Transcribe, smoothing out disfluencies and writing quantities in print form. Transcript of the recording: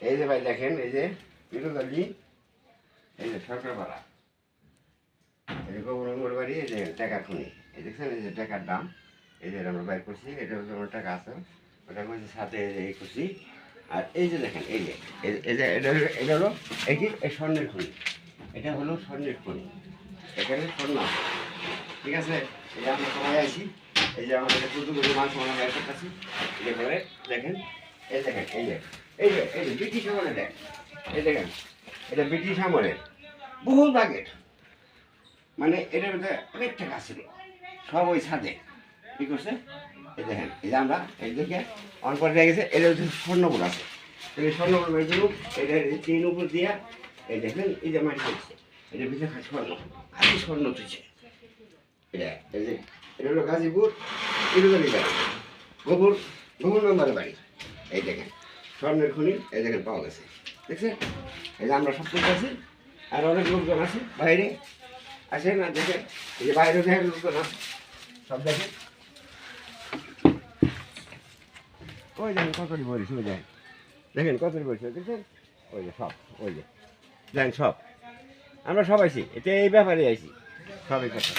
এই যে ভাই দেখেন, এই যে পিরোজলি, এই যে সরকারপাড়া, এই যে গোবরঙ্গর বাড়ি, এই যে টাকার খুনি, এই দেখছেন এই যে টাকার দাম, এই যে আমরা বাইর করছি, এটা হচ্ছে আমার টাকা আছে, ওটা করছি সাথে এই যে এই করছি। আর এই যে দেখেন, এই যে এটা হলো এই কি এই স্বর্ণের খনি, এটা হলো স্বর্ণের খনি, এখানে স্বর্ণ আছে, ঠিক আছে। এই যে আমরা সবাই আছি, এই যে আমাদের প্রচুর মাছ আমরা বাইর করতেছি, এই করে দেখেন, এই দেখেন, এই যে ব্রিটিশ আমলে দেখ, এই দেখেন এটা ব্রিটিশ আমলের বহু আগের, মানে এটার মধ্যে অনেক টাকা ছিল, সব ওই ছাদে কি করছে, এই দেখেন, এই যে আমরা এই দিকে অন করে দিয়ে গেছে, এটা হচ্ছে স্বর্ণগুলো আছে, এই স্বর্ণগুলো বের এটা তিন উপর দিয়া, এই দেখেন এই যে মাটি হচ্ছে, এটা ভিতরে স্বর্ণ, খালি স্বর্ণ তুলছে, এটা এই যে এটা হলো গাজীপুর ইরুদালি বাড়ি, গোবর মেম্বারের বাড়ি, এই দেখেন স্বর্ণের খনি, এই দেখেন পাওয়া গেছে, দেখছেন। এই যে আমরা সব কিছু আছি, আর অনেক লোকজন আছে বাইরে, আছে না দেখেন, এই যে বাইরে দেখেন লোকজন আছে, সব দেখেন, ওই দেখেন কতটি বলিস, ওই দেখেন, দেখেন কতটি বলিস, দেখছেন, ওই যে সব, ওই যে দেখেন সব, আমরা সব আইছি, এটা এই ব্যাপারে আইছি, সবই কথা।